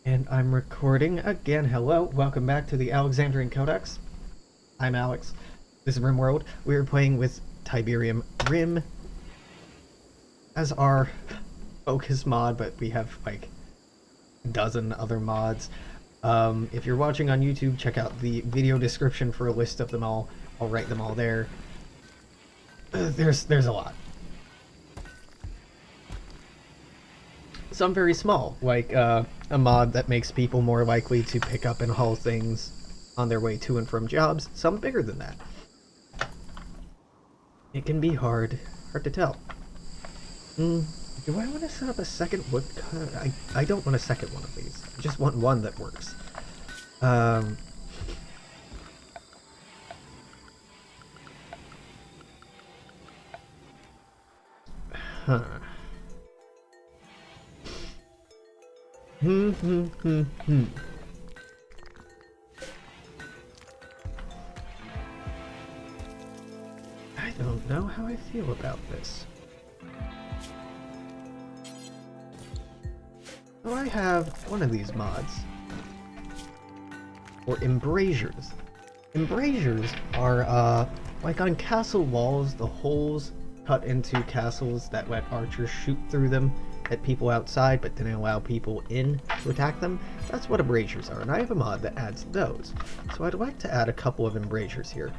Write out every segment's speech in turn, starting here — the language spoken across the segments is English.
And I'm recording again. Hello, welcome back to the Alexandrian Codex. I'm Alex. This is RimWorld. We are playing with TiberiumRim as our focus mod, but we have like a dozen other mods. If you're watching on YouTube, check out the video description for a list of them all. I'll write them all there. There's a lot. Some very small, like a mod that makes people more likely to pick up and haul things on their way to and from jobs. Some bigger than that. It can be hard to tell. Do I want to set up a second woodcut? I don't want a second one of these. I just want one that works. Huh. I don't know how I feel about this. So I have one of these mods. Or embrasures. Embrasures are, like on castle walls, the holes cut into castles that let archers shoot through them at people outside, but didn't allow people in to attack them. That's what embrasures are, and I have a mod that adds those. So I'd like to add a couple of embrasures here.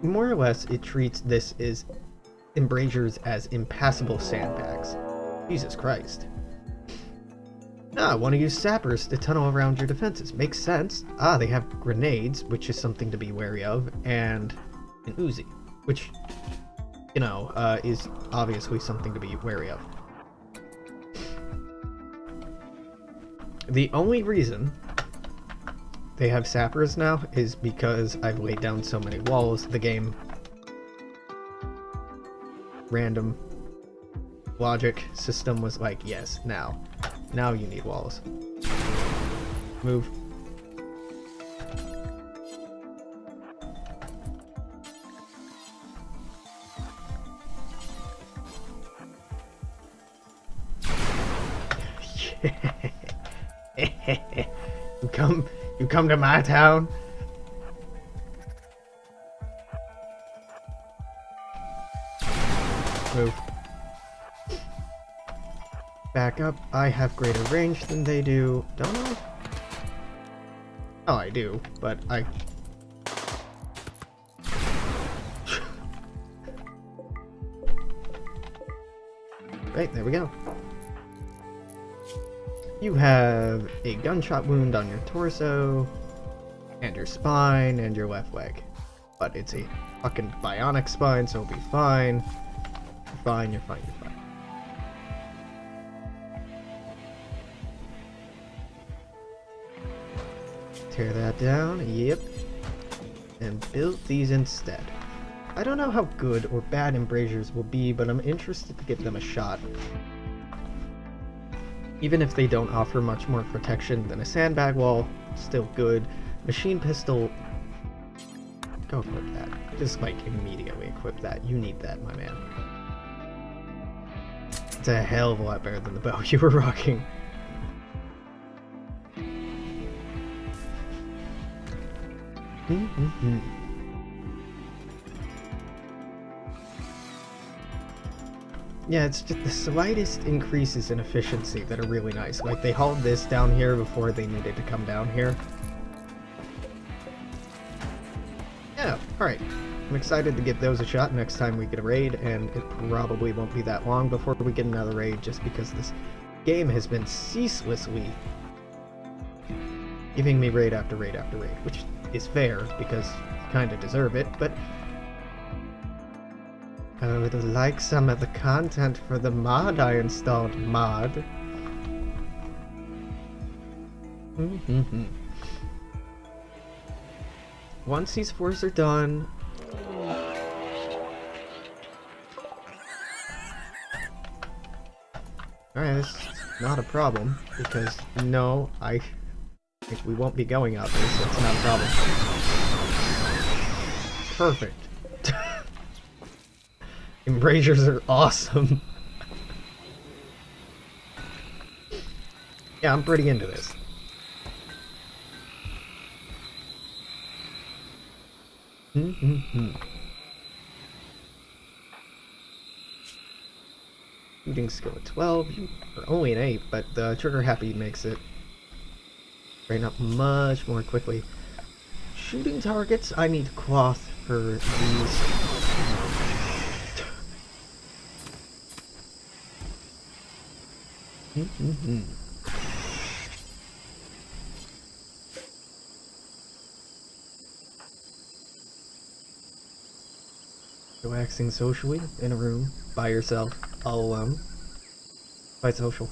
More or less, it treats this as embrasures as impassable sandbags. Jesus Christ. I want to use sappers to tunnel around your defenses. Makes sense. They have grenades, which is something to be wary of, and an Uzi, which, you know, is obviously something to be wary of. The only reason they have sappers now is because I've laid down so many walls. The game random logic system was like, yes, now you need walls. Move. You come to my town? Move. Back up. I have greater range than they do. Don't I? Oh, I do, but I... Right, there we go. You have a gunshot wound on your torso, and your spine, and your left leg. But it's a fucking bionic spine, so it'll be fine. You're fine, you're fine, you're fine. Tear that down, yep. And build these instead. I don't know how good or bad embrasures will be, but I'm interested to give them a shot. Even if they don't offer much more protection than a sandbag wall, still good. Machine pistol, go equip that. Just like immediately equip that. You need that, my man. It's a hell of a lot better than the bow you were rocking. Yeah, it's just the slightest increases in efficiency that are really nice. Like, they hauled this down here before they needed to come down here. Yeah, alright. I'm excited to give those a shot next time we get a raid, and it probably won't be that long before we get another raid, just because this game has been ceaselessly giving me raid after raid after raid, which is fair, because you kinda deserve it, but I would like some of the content for the mod I installed, mod. Once these fours are done... Alright, this is not a problem, because no, I think we won't be going out there, so it's not a problem. Perfect. Embrasures are awesome. Yeah, I'm pretty into this. Shooting skill at 12, you are only an 8, but the trigger happy makes it train up much more quickly. Shooting targets, I need cloth for these. Relaxing socially in a room by yourself, all alone. Quite social.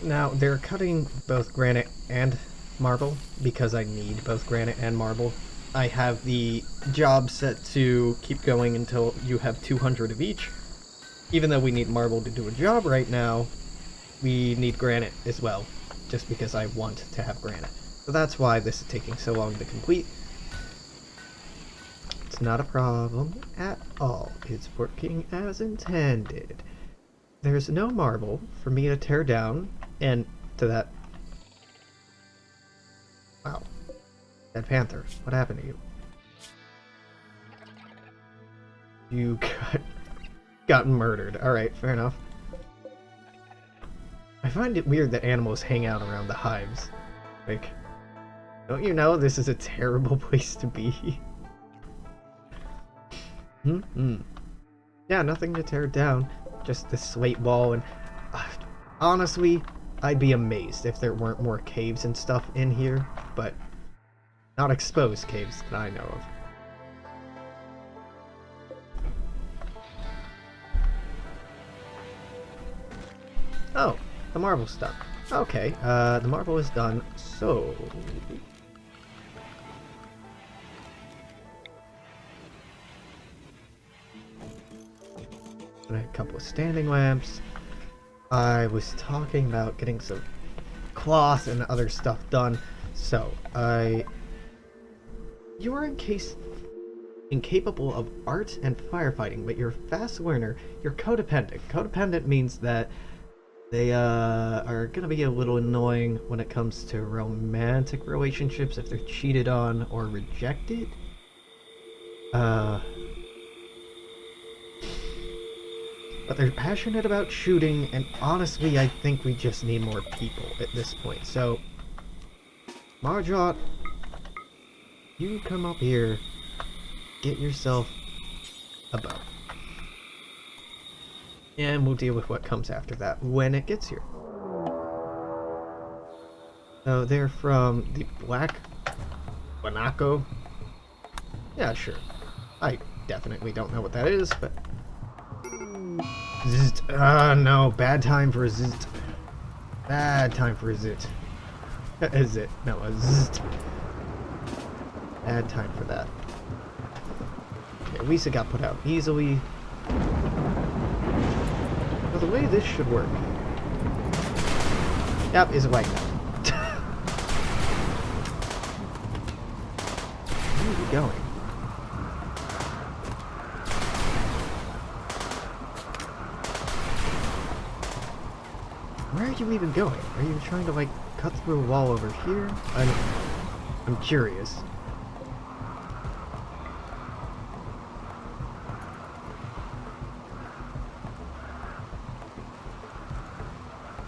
Now, they're cutting both granite and marble because I need both granite and marble. I have the job set to keep going until you have 200 of each. Even though we need marble to do a job right now, we need granite as well, just because I want to have granite. So that's why this is taking so long to complete. It's not a problem at all. It's working as intended. There's no marble for me to tear down, and to that... Wow. That panther, what happened to you? You got murdered. Alright, fair enough. I find it weird that animals hang out around the hives. Like, don't you know this is a terrible place to be? Yeah, nothing to tear down. Just this slate wall, and honestly, I'd be amazed if there weren't more caves and stuff in here, but not exposed caves that I know of. Oh, the marble's done. Okay, the marble is done, so... And a couple of standing lamps. I was talking about getting some cloth and other stuff done, so you are incapable of art and firefighting, but you're a fast learner. You're codependent. Codependent means that they are gonna be a little annoying when it comes to romantic relationships if they're cheated on or rejected. But they're passionate about shooting, and honestly, I think we just need more people at this point. So, Marjot, you come up here, get yourself a bow. And we'll deal with what comes after that when it gets here. So they're from the Black Guanaco. Yeah, sure. I definitely don't know what that is, but... Zzzt. No, bad time for a zzzt. Bad time for a zzzt. Is it? No, a zzzt. Bad time for that. Okay, at least it got put out easily. Well, the way this should work... Yep, is like that. Where are you going? Where are you even going? Are you trying to, like, cut through a wall over here? I'm curious.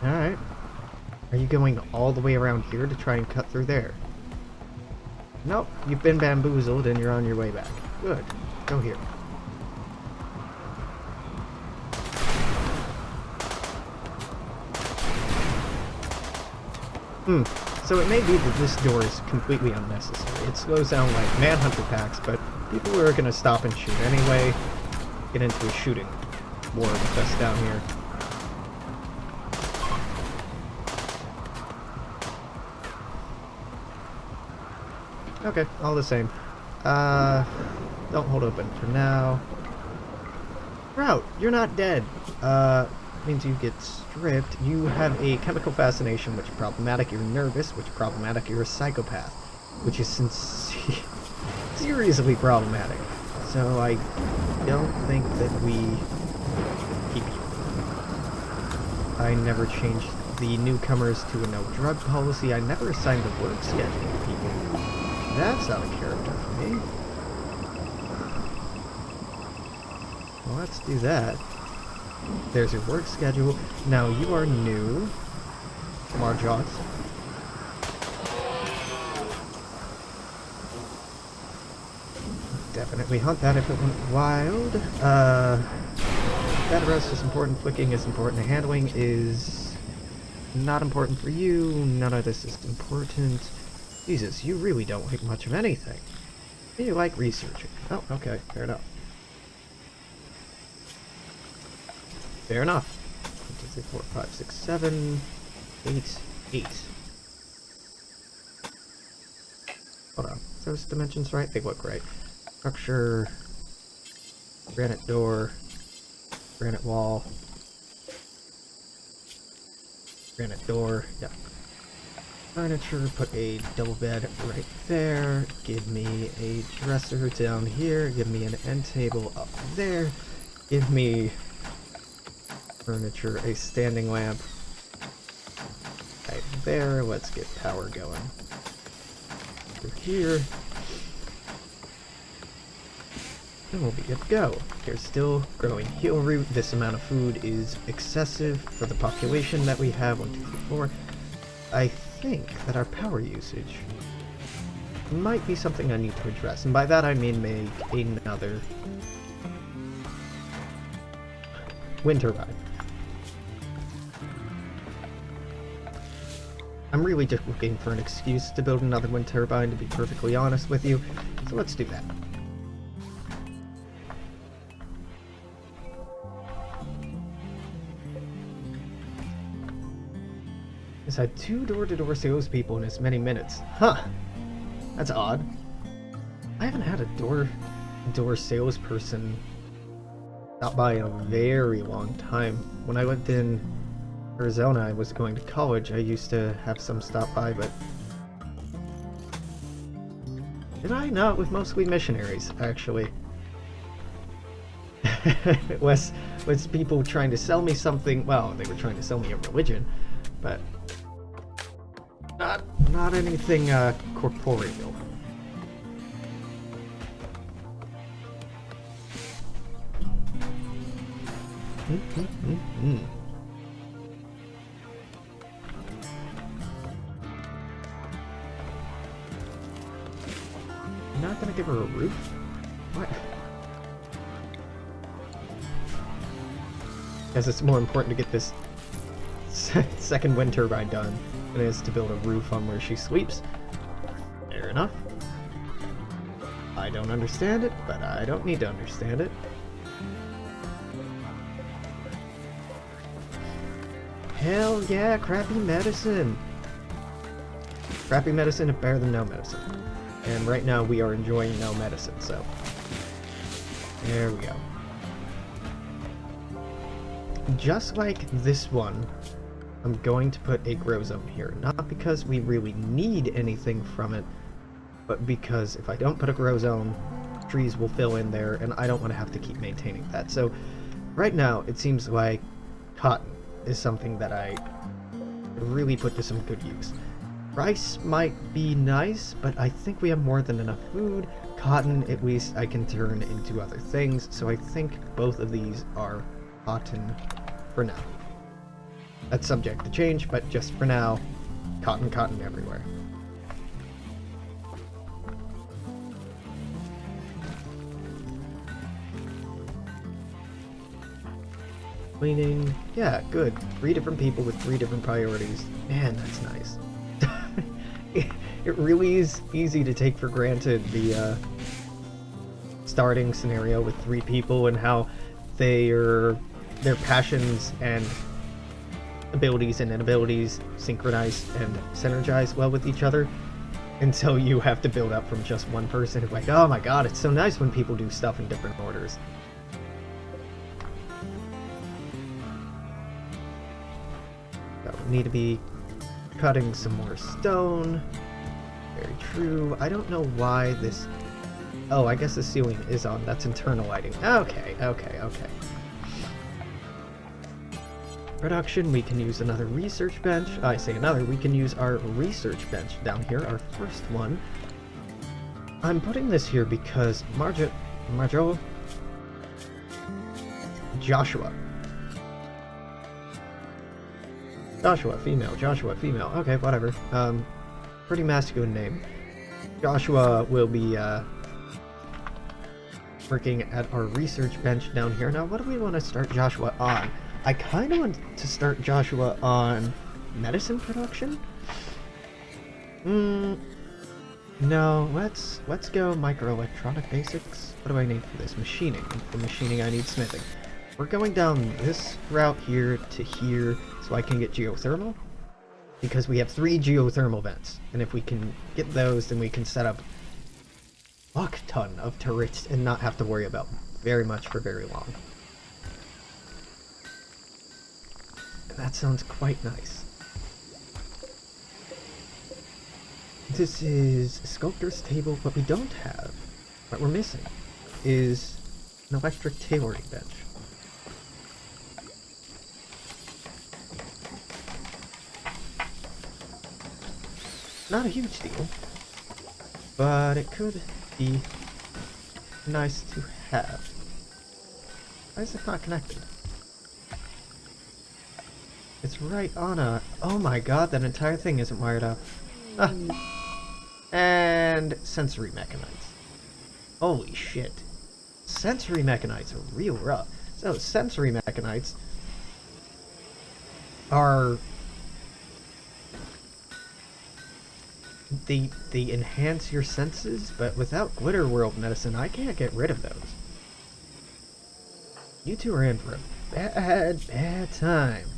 Alright. Are you going all the way around here to try and cut through there? Nope, you've been bamboozled and you're on your way back. Good. Go here. So it may be that this door is completely unnecessary. It slows down like manhunter packs, but people are going to stop and shoot anyway. Get into a shooting war with us down here. Okay, all the same. Don't hold open for now. Sprout, you're not dead. Means you get stripped. You have a chemical fascination, which is problematic. You're nervous, which is problematic. You're a psychopath, which is seriously problematic. So I don't think that we keep you. I never changed the newcomers to a no drug policy. I never assigned a work schedule to people. That's out of character for me. Well, let's do that. There's your work schedule. Now you are new. Marjots. Definitely hunt that if it went wild. Bed arrest is important. Flicking is important. Handling is not important for you. None of this is important. Jesus, you really don't like much of anything. You like researching. Oh, okay. Fair enough. Fair enough. 1, 2, 3, 4, 5, 6, 7, 8, 8. Hold on. Are those dimensions right? They look right. Structure. Granite door. Granite wall. Granite door. Yeah. Furniture. Put a double bed right there. Give me a dresser down here. Give me an end table up there. Give me furniture, a standing lamp right there. Let's get power going through here, and we'll be good to go. There's still growing heel root. This amount of food is excessive for the population that we have. 1, 2, 3, 4. I think that our power usage might be something I need to address, and by that I mean make another wind turbine. I'm really just looking for an excuse to build another wind turbine, to be perfectly honest with you, so let's do that. This had 2 door-to-door salespeople in as many minutes. Huh. That's odd. I haven't had a door-to-door salesperson stop by in a very long time. When I lived in Arizona, I was going to college, I used to have some stop by, but did I? No, it was mostly missionaries, actually. It was people trying to sell me something. Well, they were trying to sell me a religion, but not anything corporeal. Not gonna give her a roof? What? Guess it's more important to get this second wind turbine done than it is to build a roof on where she sleeps. Fair enough. I don't understand it, but I don't need to understand it. Hell yeah, crappy medicine! Crappy medicine is better than no medicine. And right now we are enjoying no medicine, so there we go. Just like this one, I'm going to put a grow zone here. Not because we really need anything from it, but because if I don't put a grow zone, trees will fill in there, and I don't want to have to keep maintaining that. So right now, it seems like cotton is something that I really put to some good use. Rice might be nice, but I think we have more than enough food. Cotton, at least, I can turn into other things, so I think both of these are cotton for now. That's subject to change, but just for now, cotton, cotton everywhere. Cleaning, yeah, good. 3 different people with 3 different priorities. Man, that's nice. It really is easy to take for granted the starting scenario with 3 people and how their passions and abilities and inabilities synchronize and synergize well with each other, until you have to build up from just one person. It's like, oh my god, it's so nice when people do stuff in different orders. Need to be cutting some more stone. Very true. I don't know why this... Oh, I guess the ceiling is on. That's internal lighting. Okay. Production, we can use another research bench. I say another, we can use our research bench down here, our first one. I'm putting this here because Joshua, female. Okay, whatever. Pretty masculine name. Joshua will be, working at our research bench down here. Now, what do we want to start Joshua on? I kind of want to start Joshua on medicine production. No, let's go microelectronic basics. What do I need for this? Machining. For machining, I need smithing. We're going down this route here to here so I can get geothermal, because we have 3 geothermal vents, and if we can get those, then we can set up a fuck ton of turrets and not have to worry about very much for very long. And that sounds quite nice. This is a sculptor's table. What we don't have, what we're missing, is an electric tailoring bench. Not a huge deal, but it could be nice to have. Why is it not connected? It's right on a... Oh my god, that entire thing isn't wired up. Ah. And sensory mechanites. Holy shit. Sensory mechanites are real rough. So, sensory mechanites are... They enhance your senses, but without Glitter World medicine, I can't get rid of those. You two are in for a bad time.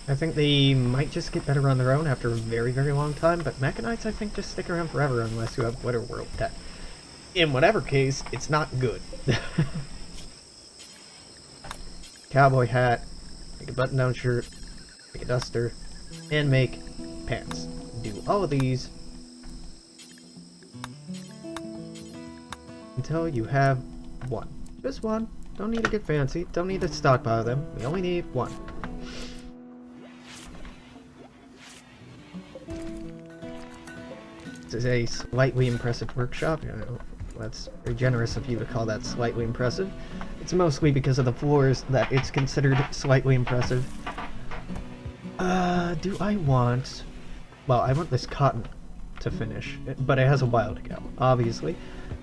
I think they might just get better on their own after a very, very long time, but Mechanites I think just stick around forever unless you have Glitter World tech. In whatever case, it's not good. Cowboy hat, make a button-down shirt, make a duster, and make pants. Do all of these until you have one. Just one. Don't need to get fancy. Don't need to stockpile them. We only need one. This is a slightly impressive workshop. You know, that's very generous of you to call that slightly impressive. It's mostly because of the floors that it's considered slightly impressive. Do I want... Well, I want this cotton to finish, but it has a while to go, obviously.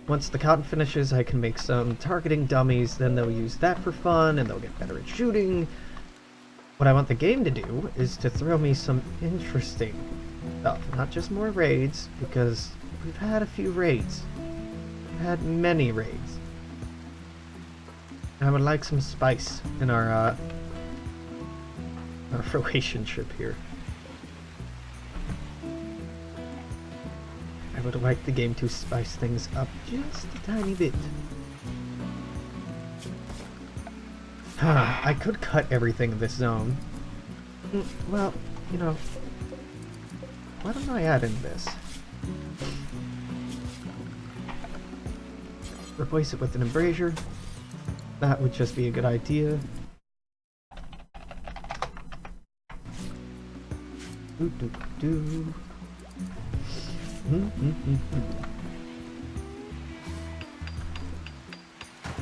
Once the cotton finishes, I can make some targeting dummies, then they'll use that for fun, and they'll get better at shooting. What I want the game to do is to throw me some interesting stuff, not just more raids, because we've had a few raids. We've had many raids. I would like some spice in our relationship here. I would like the game to spice things up just a tiny bit. I could cut everything in this zone. Well, you know, why don't I add in this? Replace it with an embrasure. That would just be a good idea.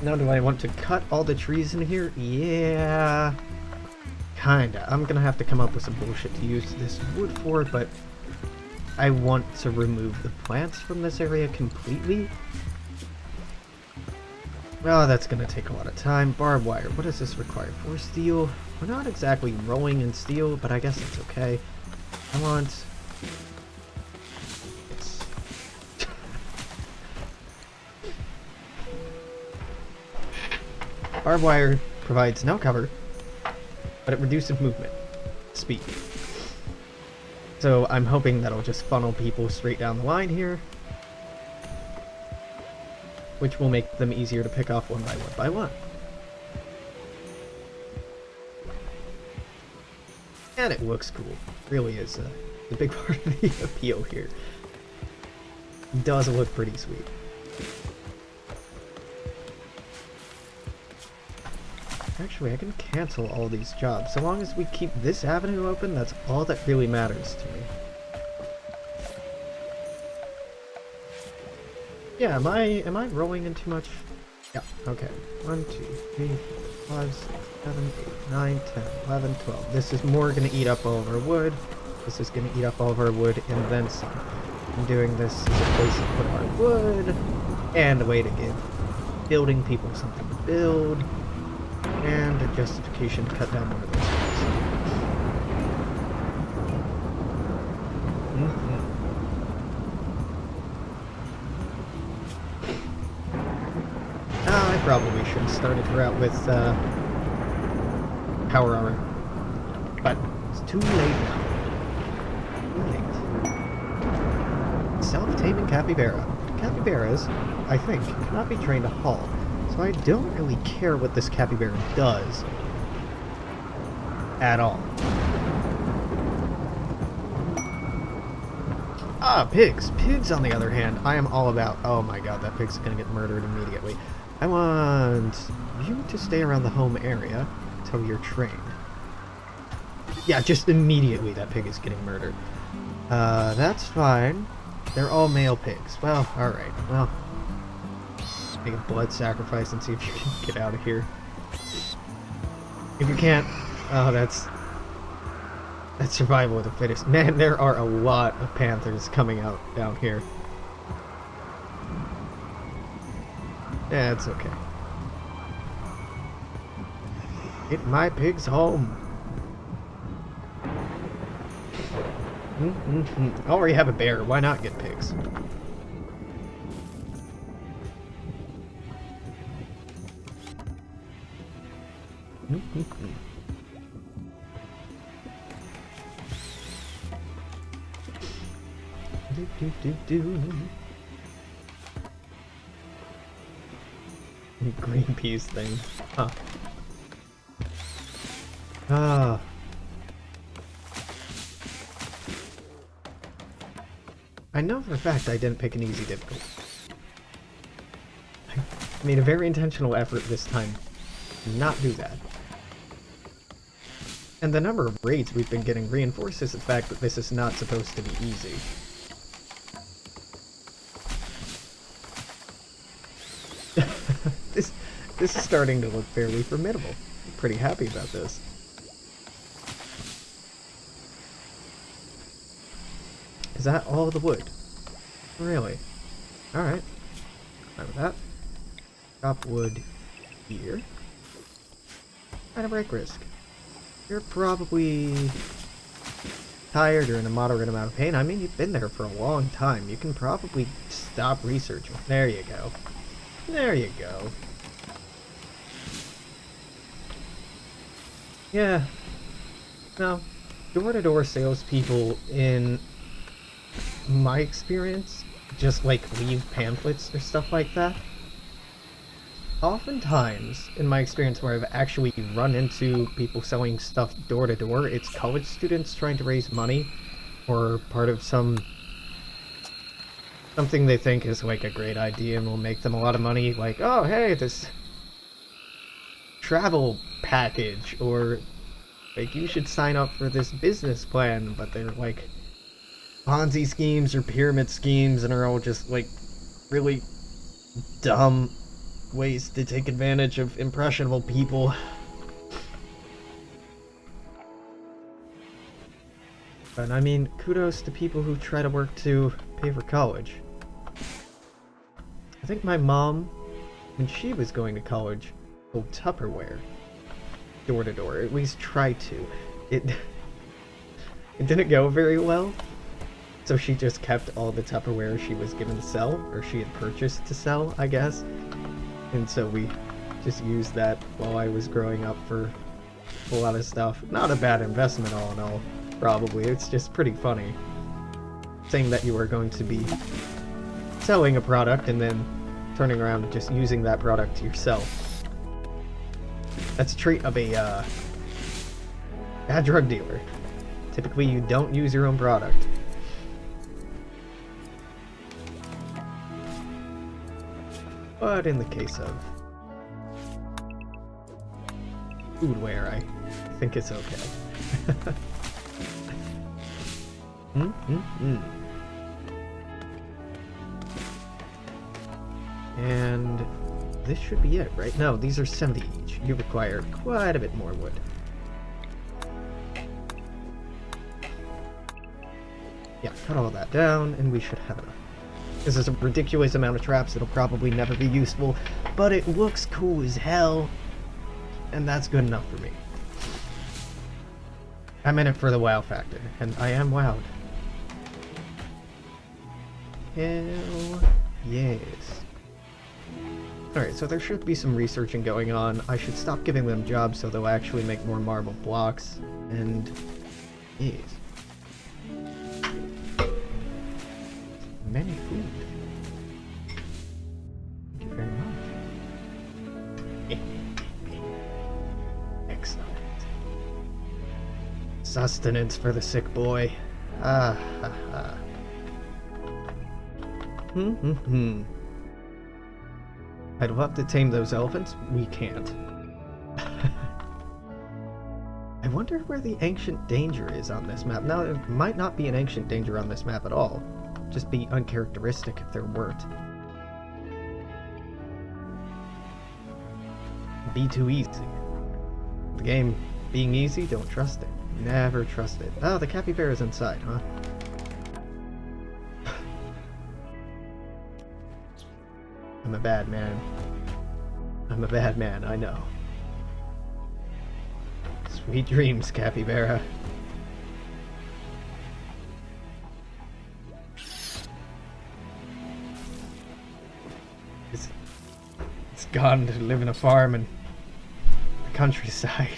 Now, do I want to cut all the trees in here? Yeah, kinda. I'm gonna have to come up with some bullshit to use this wood for, but I want to remove the plants from this area completely. Well, that's gonna take a lot of time. Barbed wire. What does this require? 4 steel. We're not exactly rolling in steel, but I guess it's okay. I want... Yes. Barbed wire provides no cover, but it reduces movement speed. So I'm hoping that'll just funnel people straight down the line here, which will make them easier to pick off one by one by one. And it looks cool. It really is the big part of the appeal here. It does look pretty sweet. Actually, I can cancel all these jobs. So long as we keep this avenue open, that's all that really matters to me. Yeah, am I rolling in too much? Yeah, okay. 1, 2, 3, 4, 5, 6, 7, 8, 9, 10, 11, 12. This is more gonna eat up all of our wood. This is gonna eat up all of our wood and then some. I'm doing this as a place to put our wood and a way to give building people something to build. And a justification to cut down one of those trees. I probably should have started her out with power armor, but it's too late now. Too late. Self-taming capybara. Capybaras, I think, cannot be trained to haul. So I don't really care what this capybara does at all. Pigs. Pigs, on the other hand, I am all about. Oh my god, that pig's gonna get murdered immediately. I want you to stay around the home area until you're trained. Yeah, just immediately that pig is getting murdered. That's fine. They're all male pigs. Well, alright. Well, make a blood sacrifice and see if you can get out of here. If you can't, oh, that's survival of the fittest. Man, there are a lot of panthers coming out down here. Yeah, it's okay. Get my pigs home. I already have a bear. Why not get pigs? Greenpeace thing. Huh. I know for a fact I didn't pick an easy difficulty. I made a very intentional effort this time to not do that. And the number of raids we've been getting reinforces the fact that this is not supposed to be easy. This is starting to look fairly formidable. I'm pretty happy about this. Is that all the wood? Really? Alright. Fine with that. Drop wood here. Kind of break risk. You're probably tired or in a moderate amount of pain. I mean, you've been there for a long time. You can probably stop researching. There you go. There you go. Yeah. No. Door-to-door salespeople, in my experience, just like leave pamphlets or stuff like that. Oftentimes, in my experience where I've actually run into people selling stuff door to door, it's college students trying to raise money or part of something they think is like a great idea and will make them a lot of money, like, oh hey, this travel package, or like you should sign up for this business plan, but they're like Ponzi schemes or pyramid schemes and are all just like really dumb ways to take advantage of impressionable people. But I mean, kudos to people who try to work to pay for college. I think my mom, when she was going to college, sold Tupperware door to door. At least tried to. It didn't go very well. So she just kept all the Tupperware she was given to sell, or she had purchased to sell, I guess. And so we just used that while I was growing up for a lot of stuff. Not a bad investment all in all, probably. It's just pretty funny. Saying that you are going to be selling a product and then turning around and just using that product yourself. That's a trait of a bad drug dealer. Typically, you don't use your own product. But in the case of foodware, I think it's okay. And this should be it, right? No, these are 70 each. You require quite a bit more wood. Yeah, cut all that down, and we should have enough. This is a ridiculous amount of traps. It'll probably never be useful, but it looks cool as hell, and that's good enough for me. I'm in it for the wow factor, and I am wowed. Hell yes. Alright, so there should be some researching going on. I should stop giving them jobs so they'll actually make more marble blocks, and yes. Many food. Thank you very much. Excellent. Sustenance for the sick boy. Ah ha ha. I'd love to tame those elephants. We can't. I wonder where the ancient danger is on this map. Now, it might not be an ancient danger on this map at all. Just be uncharacteristic if there weren't. Be too easy. The game being easy, don't trust it. Never trust it. Oh, the capybara's inside, huh? I'm a bad man. I'm a bad man, I know. Sweet dreams, capybara. It's gone to live in a farm in the countryside.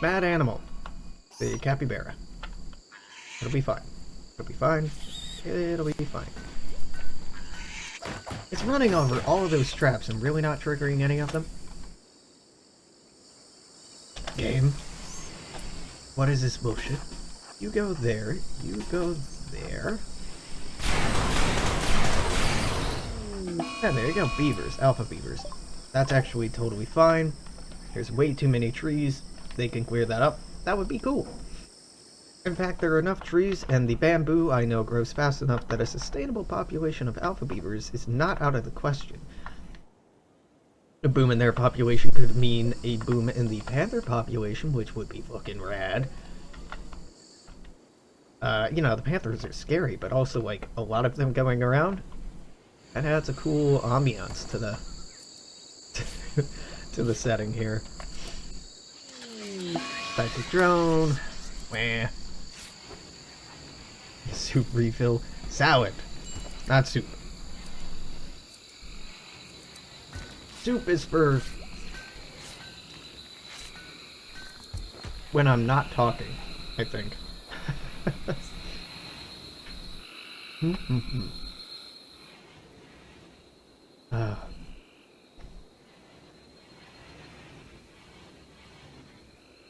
Bad animal. The capybara. It'll be fine. It'll be fine. It'll be fine. It's running over all of those traps and really not triggering any of them. Game. What is this bullshit? You go there. You go there. And there you go, beavers, alpha beavers. That's actually totally fine. There's way too many trees. They can clear that up. That would be cool. In fact, there are enough trees, and the bamboo I know grows fast enough that a sustainable population of alpha beavers is not out of the question. A boom in their population could mean a boom in the panther population, which would be fucking rad. You know, the panthers are scary, but also, like, a lot of them going around. That adds a cool ambiance to the to the setting here. Type of drone. Wah. Soup refill. Salad. Not soup. Soup is for when I'm not talking, I think.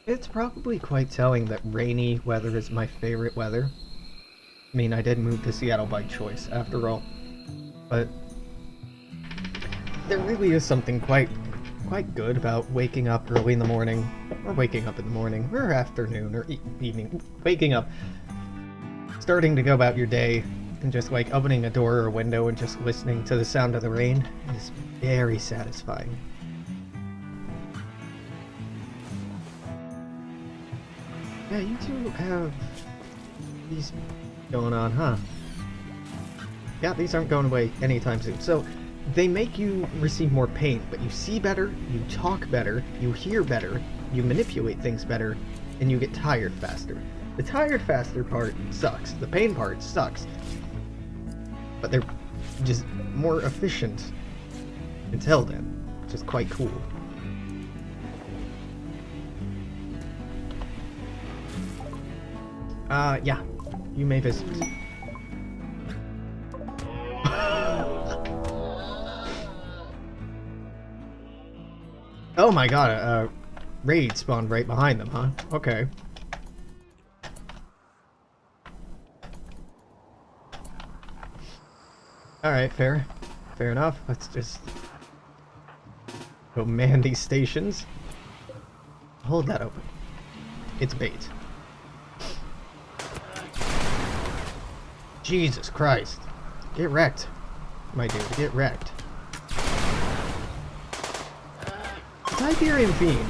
It's probably quite telling that rainy weather is my favorite weather. I mean, I did move to Seattle by choice, after all. But there really is something quite good about waking up early in the morning, or waking up in the morning, or afternoon, or evening, waking up, starting to go about your day, and just like opening a door or a window and just listening to the sound of the rain is very satisfying. Yeah, you two have these going on, huh? Yeah, these aren't going away anytime soon. So, they make you receive more pain, but you see better, you talk better, you hear better, you manipulate things better, and you get tired faster. The tired faster part sucks. The pain part sucks. But they're just more efficient until then, which is quite cool. Yeah. You may visit. Oh my god, raid spawned right behind them, huh? Okay. Alright, fair. Fair enough. Let's just go man these stations. Hold that open. It's bait. Jesus Christ. Get wrecked, my dude. Get wrecked. Tiberium Fiend.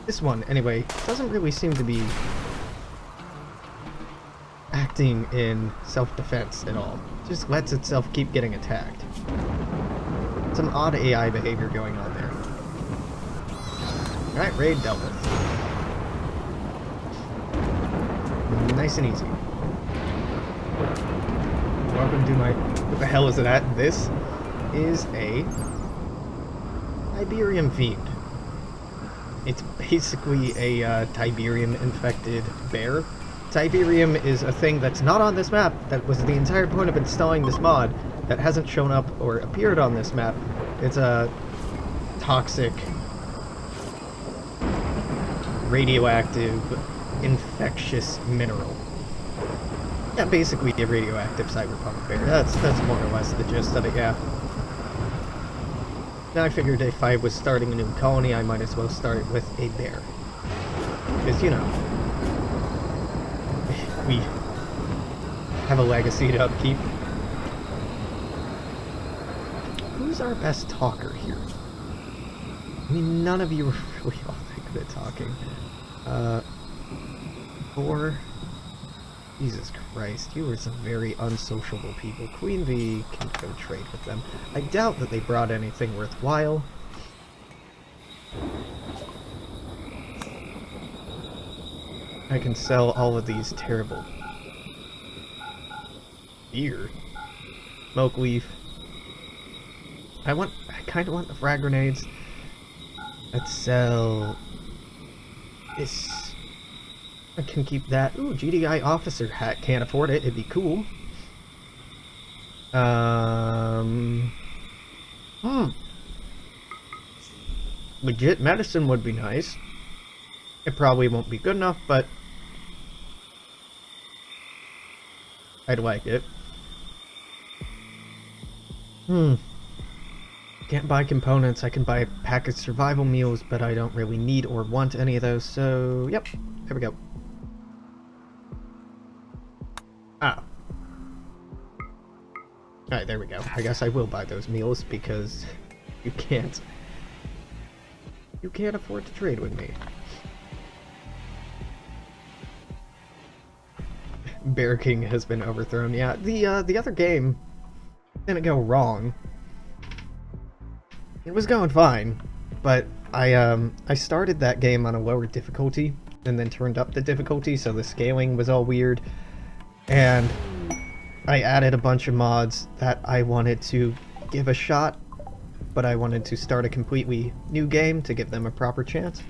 This one, anyway, doesn't really seem to be acting in self-defense at all. Just lets itself keep getting attacked. Some odd AI behavior going on there. Alright, raid dealt with. Nice and easy. Welcome to my... What the hell is that? This is a Tiberium Fiend. It's basically a Tiberium-infected bear. Tiberium is a thing that's not on this map, that was the entire point of installing this mod, that hasn't shown up or appeared on this map. It's a toxic, radioactive, infectious mineral. Yeah, basically a radioactive cyberpunk bear. That's more or less the gist of it, yeah. Now I figured if I was starting a new colony, I might as well start it with a bear. Because, you know, we have a legacy to upkeep. Who's our best talker here? I mean, none of you are really all that good at talking. Or... Jesus Christ, you are some very unsociable people. Queen V can go trade with them. I doubt that they brought anything worthwhile. I can sell all of these terrible beer. Smoke leaf. I kind of want the frag grenades. Let's sell this. I can keep that. Ooh, GDI officer hat. Can't afford it. It'd be cool. Legit medicine would be nice. It probably won't be good enough, but I'd like it. Can't buy components. I can buy packaged survival meals, but I don't really need or want any of those, so yep. There we go. Ah. Alright, there we go. I guess I will buy those meals because you can't afford to trade with me. Bear King has been overthrown. Yeah, the other game didn't go wrong. It was going fine, but I started that game on a lower difficulty and then turned up the difficulty, so the scaling was all weird. And I added a bunch of mods that I wanted to give a shot, but I wanted to start a completely new game to give them a proper chance.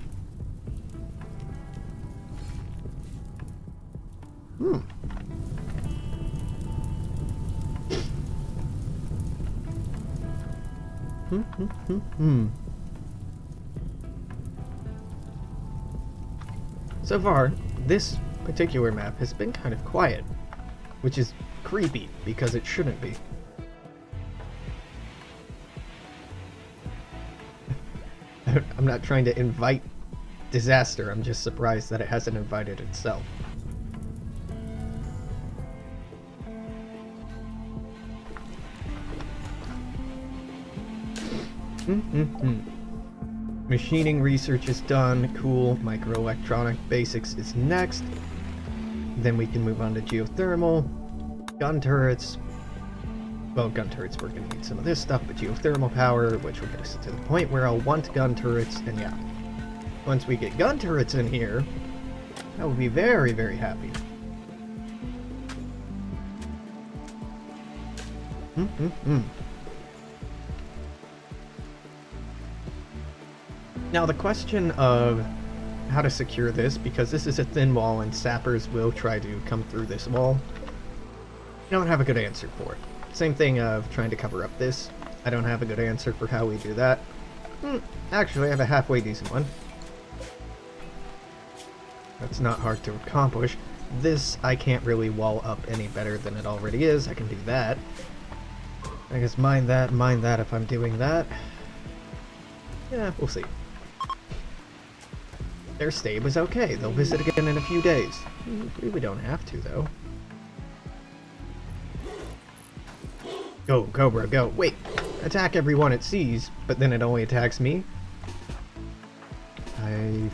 So far, this particular map has been kind of quiet, which is creepy because it shouldn't be. I'm not trying to invite disaster, I'm just surprised that it hasn't invited itself. Machining research is done. Cool. Microelectronic basics is next. Then we can move on to geothermal. Gun turrets. Well, gun turrets, we're going to need some of this stuff, but geothermal power, which will get us to the point where I'll want gun turrets, and yeah. Once we get gun turrets in here, I will be very, very happy. Now the question of how to secure this, because this is a thin wall and sappers will try to come through this wall. I don't have a good answer for it. Same thing of trying to cover up this. I don't have a good answer for how we do that. Actually, I have a halfway decent one. That's not hard to accomplish. This, I can't really wall up any better than it already is. I can do that. I guess mind that if I'm doing that. Yeah, we'll see. Their stay was okay. They'll visit again in a few days. We don't have to, though. Go, Cobra, go. Wait! Attack everyone it sees, but then it only attacks me? I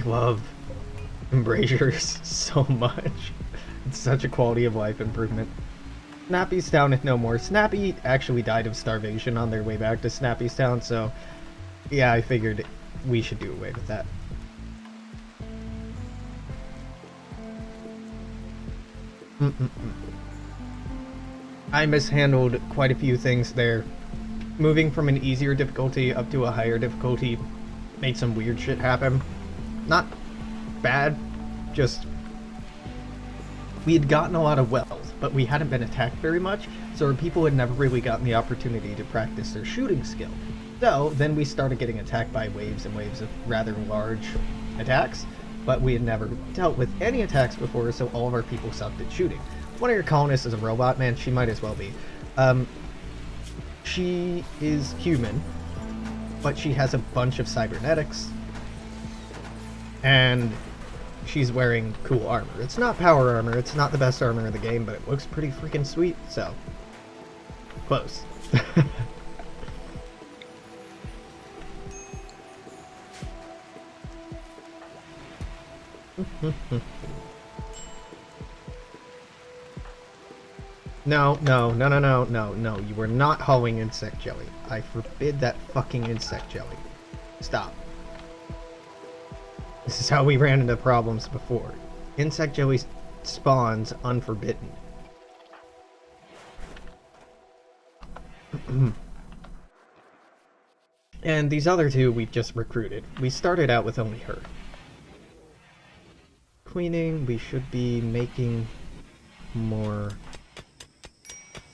love Embrasures so much. It's such a quality of life improvement. Snappy's Town if no more. Snappy actually died of starvation on their way back to Snappy's Town, so yeah, I figured we should do away with that. I mishandled quite a few things there. Moving from an easier difficulty up to a higher difficulty made some weird shit happen. Not bad, just we had gotten a lot of wealth, but we hadn't been attacked very much, so our people had never really gotten the opportunity to practice their shooting skill. So then we started getting attacked by waves and waves of rather large attacks, but we had never dealt with any attacks before, so all of our people sucked at shooting. One of your colonists is a robot, man. She might as well be. She is human, but she has a bunch of cybernetics, and she's wearing cool armor. It's not power armor, it's not the best armor in the game, but it looks pretty freaking sweet, so close. No, you were not hauling insect jelly. I forbid that fucking insect jelly. Stop. This is how we ran into problems before. Insect jelly spawns unforbidden. And these other two we've just recruited. We started out with only her. Queening, we should be making more...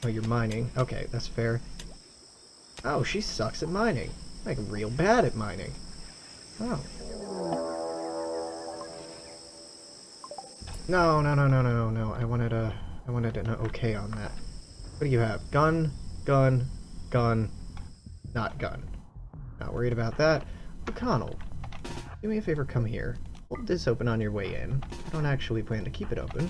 Oh, you're mining. Okay, that's fair. Oh, she sucks at mining. Like, real bad at mining. Oh. No. I wanted an okay on that. What do you have? Gun, gun, gun, not gun. Not worried about that. O'Connell, do me a favor, come here. Hold this open on your way in. I don't actually plan to keep it open.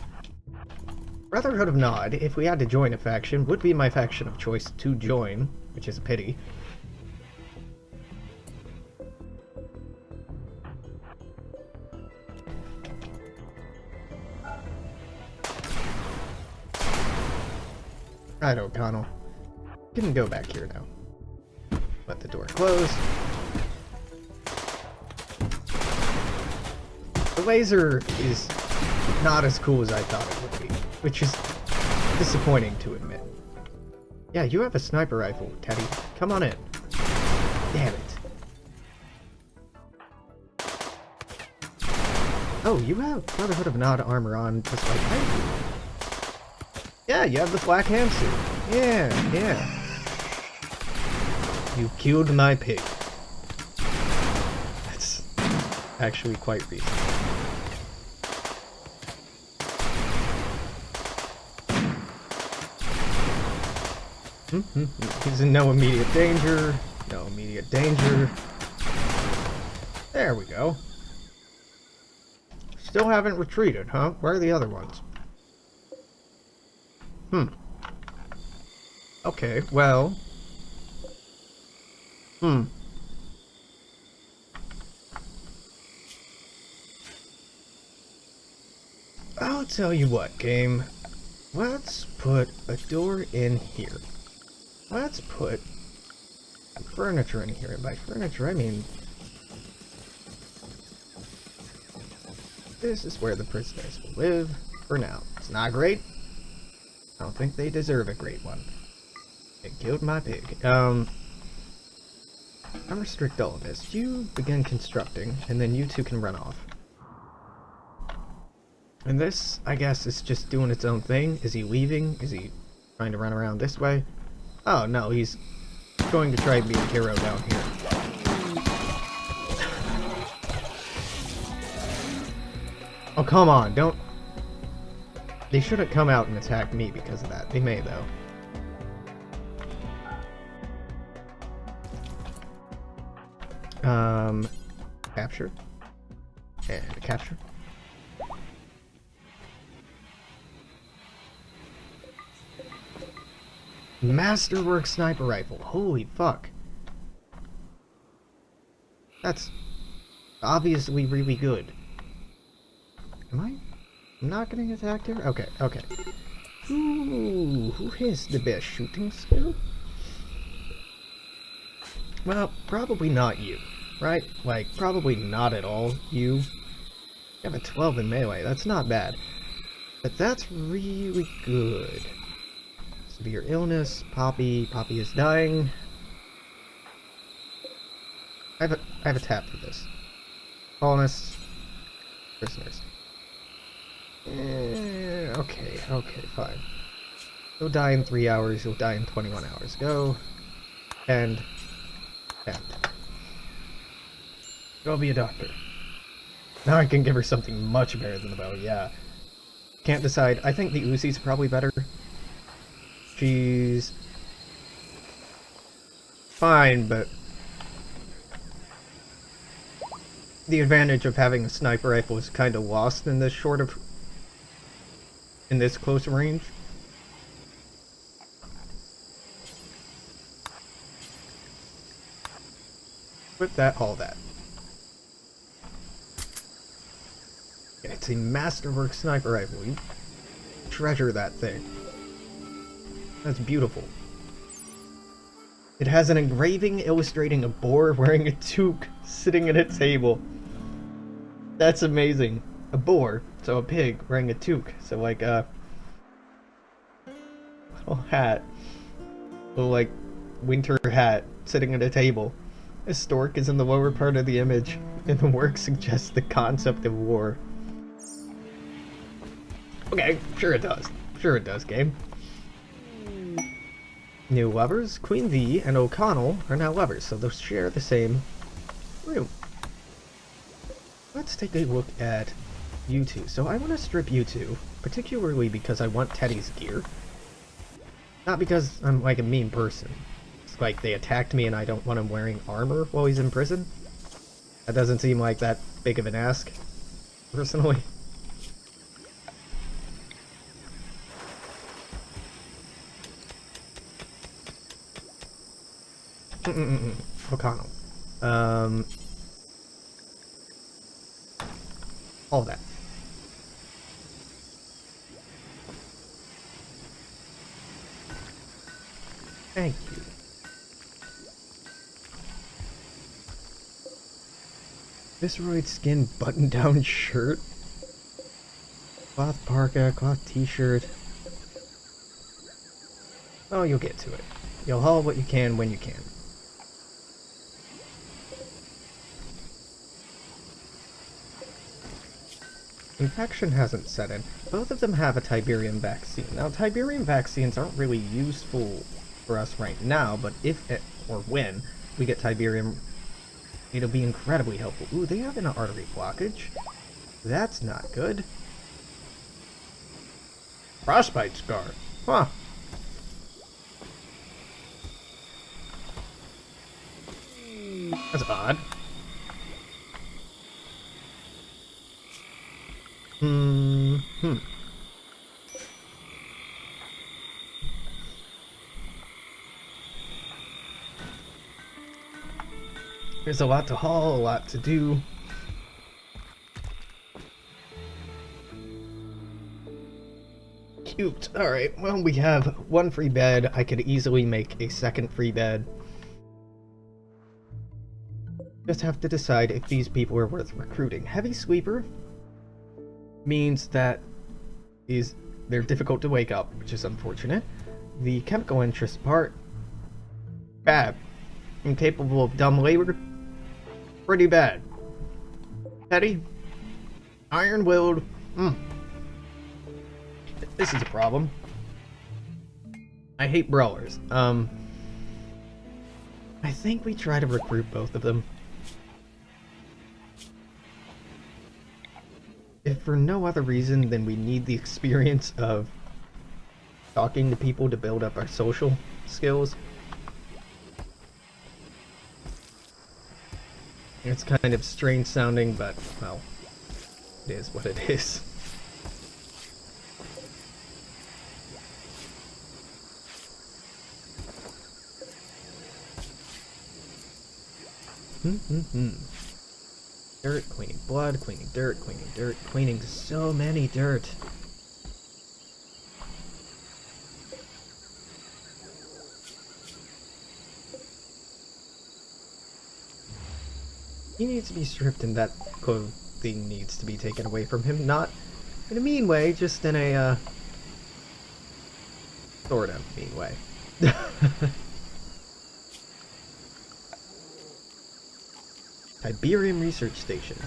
Brotherhood of Nod, if we had to join a faction, would be my faction of choice to join, which is a pity. Right, O'Connell. You can go back here now. Let the door close. The laser is not as cool as I thought it would be, which is disappointing to admit. Yeah, you have a sniper rifle, Teddy. Come on in. Damn it. Oh, you have Brotherhood of Nod armor on just like I do. Yeah, you have the black hand suit. Yeah. You killed my pig. That's actually quite reasonable. He's in no immediate danger. No immediate danger. There we go. Still haven't retreated, huh? Where are the other ones? Okay, well... I'll tell you what, game. Let's put a door in here. Let's put furniture in here. And by furniture, I mean... this is where the prisoners will live for now. It's not great. I don't think they deserve a great one. It killed my pig. Unrestrict all of this. You begin constructing, and then you two can run off. And this, I guess, is just doing its own thing. Is he leaving? Is he trying to run around this way? Oh, no, he's going to try and be a hero down here. Oh, come on, don't... They shouldn't come out and attack me because of that. They may, though. Capture. And capture. Masterwork sniper rifle. Holy fuck. That's obviously really good. Am I not getting attacked here? Okay, okay. Ooh, who has the best shooting skill? Well, probably not you, right? Like, probably not at all you. You have a 12 in melee, that's not bad. But that's really good. Severe illness, Poppy is dying. I have a tap for this. Colonists, prisoners. Okay, fine. You'll die in 3 hours, you'll die in 21 hours. Go. And go be a doctor. Now I can give her something much better than the bow, yeah. Can't decide. I think the Uzi's probably better. She's fine, but the advantage of having a sniper rifle is kind of lost in this in this close range. With that, all that. Yeah, it's a masterwork sniper rifle. You treasure that thing. That's beautiful. It has an engraving illustrating a boar wearing a toque sitting at a table. That's amazing. A boar, so a pig wearing a toque. So like a little hat. Little like winter hat sitting at a table. A stork is in the lower part of the image, and the work suggests the concept of war. Okay, sure it does. Sure it does, game. New lovers, Queen V and O'Connell are now lovers, so they'll share the same room. Let's take a look at you two. So I want to strip you two, particularly because I want Teddy's gear. Not because I'm like a mean person. It's like they attacked me and I don't want him wearing armor while he's in prison. That doesn't seem like that big of an ask, personally. O'Connell. All that. Thank you. Visceroid skin button-down shirt. Cloth parka, cloth t-shirt. Oh, you'll get to it. You'll haul what you can when you can. Infection hasn't set in. Both of them have a Tiberium vaccine. Now, Tiberium vaccines aren't really useful for us right now, but if or when we get Tiberium, it'll be incredibly helpful. Ooh, they have an artery blockage. That's not good. Frostbite scar. Huh. That's odd. There's a lot to haul, a lot to do. Cute. Alright, well, we have one free bed. I could easily make a second free bed. Just have to decide if these people are worth recruiting. Heavy sleeper means that they're difficult to wake up, which is unfortunate. The chemical interest part Bad. Incapable of dumb labor. Pretty bad. Petty. Iron-willed. This is a problem. I hate brawlers. I think we try to recruit both of them. If for no other reason than we need the experience of talking to people to build up our social skills. It's kind of strange sounding, but, well, it is what it is. Dirt, cleaning blood, cleaning dirt, cleaning so many dirt. He needs to be stripped and that clothing needs to be taken away from him, not in a mean way, just in a, sort of mean way. Tiberium Research Station.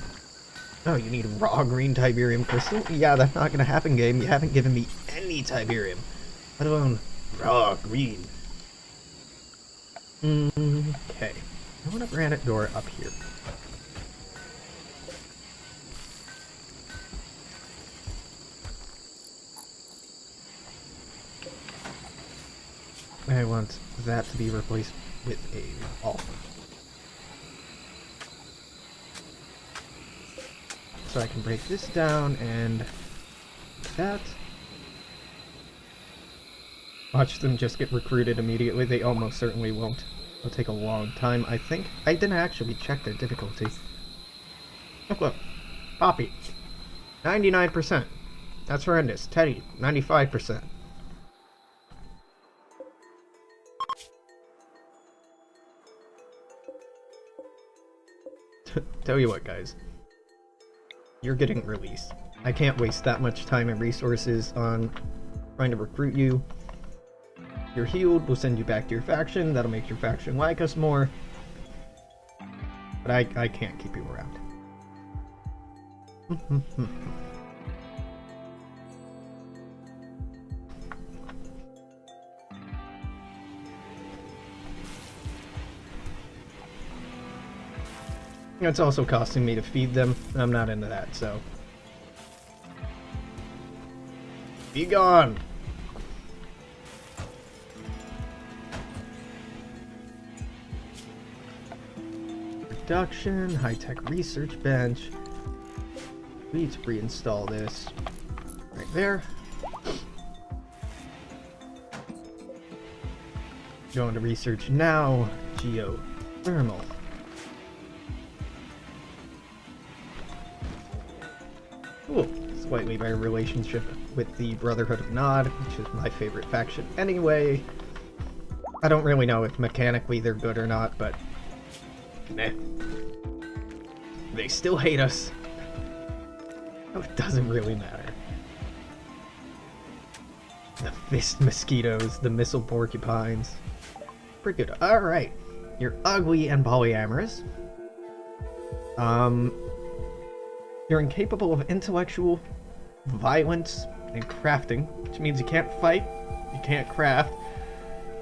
Oh, you need raw green Tiberium crystal? Yeah, that's not gonna happen, game. You haven't given me any Tiberium. Let alone raw green. Okay. I want a granite door up here. I want that to be replaced with a wall. So I can break this down and that. Watch them just get recruited immediately. They almost certainly won't. It'll take a long time, I think. I didn't actually check their difficulty. Oh, look. Poppy. 99%. That's horrendous. Teddy. 95%. Tell you what, guys. You're getting released. I can't waste that much time and resources on trying to recruit you. You're healed, we'll send you back to your faction. That'll make your faction like us more. But I can't keep you around. It's also costing me to feed them. I'm not into that, so. Be gone! Production, high-tech research bench. We need to reinstall this right there. Going to research now. Geothermal. Cool. Slightly better relationship with the Brotherhood of Nod, which is my favorite faction anyway. I don't really know if mechanically they're good or not, but meh. They still hate us. So it doesn't really matter. The fist mosquitoes, the missile porcupines. Pretty good. Alright. You're ugly and polyamorous. You're incapable of intellectual violence and crafting, which means you can't fight, you can't craft.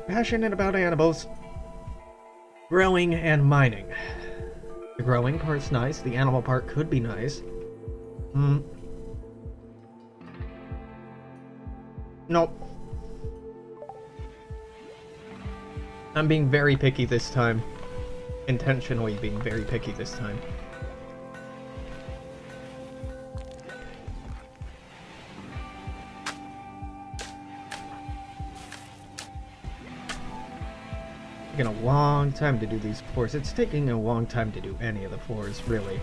Passionate about animals. Growing and mining. The growing part's nice, the animal part could be nice. Nope. I'm being very picky this time. Intentionally being very picky this time. Taking a long time to do these floors. It's taking a long time to do any of the floors, really.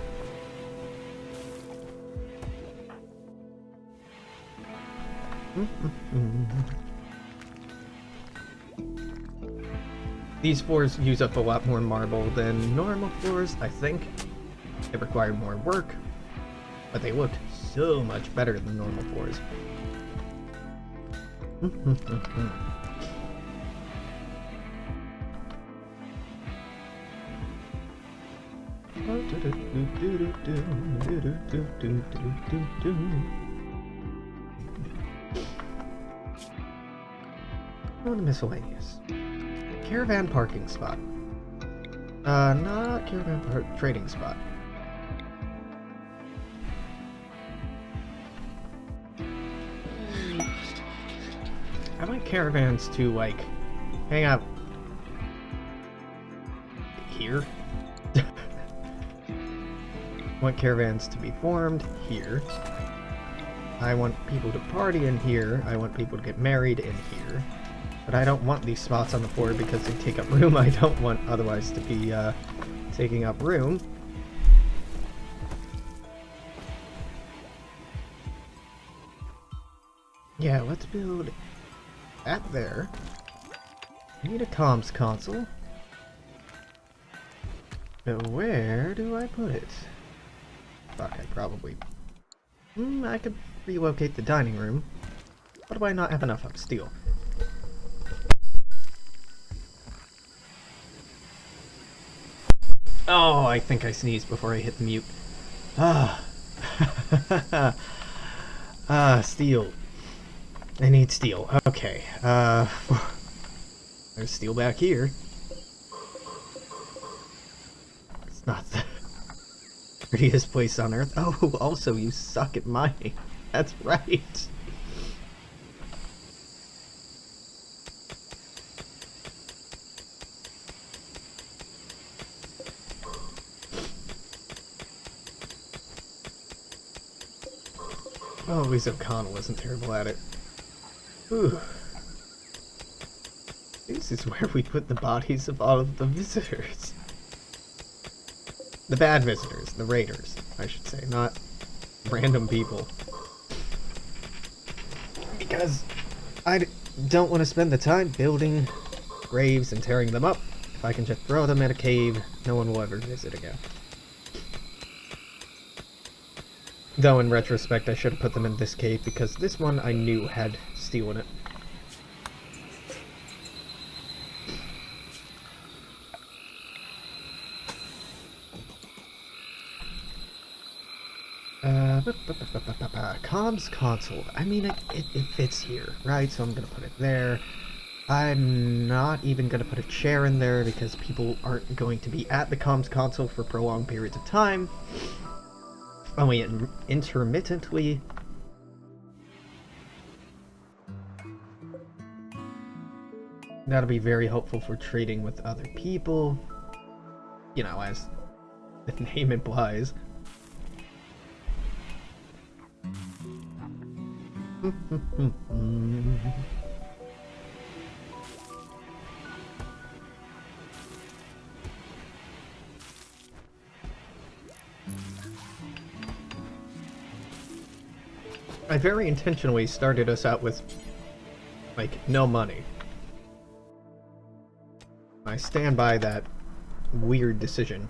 These floors use up a lot more marble than normal floors, I think. They require more work, but they look so much better than normal floors. Oh, the miscellaneous. Caravan parking spot. Not caravan trading spot. I want caravans to, like, hang out here. I want caravans to be formed here. I want people to party in here. I want people to get married in here. But I don't want these spots on the floor because they take up room. I don't want otherwise to be taking up room. Yeah, let's build that there. I need a comms console. But where do I put it? Fuck, I probably... I could relocate the dining room. Why do I not have enough of steel? Oh, I think I sneezed before I hit the mute. Steel. I need steel. Okay. There's steel back here. It's not the prettiest place on earth. Oh, also, you suck at mining. That's right. Oh, at least O'Connell wasn't terrible at it. Whew. This is where we put the bodies of all of the visitors. The bad visitors, the raiders, I should say, not random people. Because I don't want to spend the time building graves and tearing them up. If I can just throw them in a cave, no one will ever visit again. Though in retrospect, I should have put them in this cave because this one I knew had steel in it. Comms console. I mean, it fits here, right? So I'm gonna put it there. I'm not even gonna put a chair in there because people aren't going to be at the comms console for prolonged periods of time. Only intermittently. That'll be very helpful for trading with other people. You know, as the name implies. I very intentionally started us out with, like, no money. I stand by that weird decision.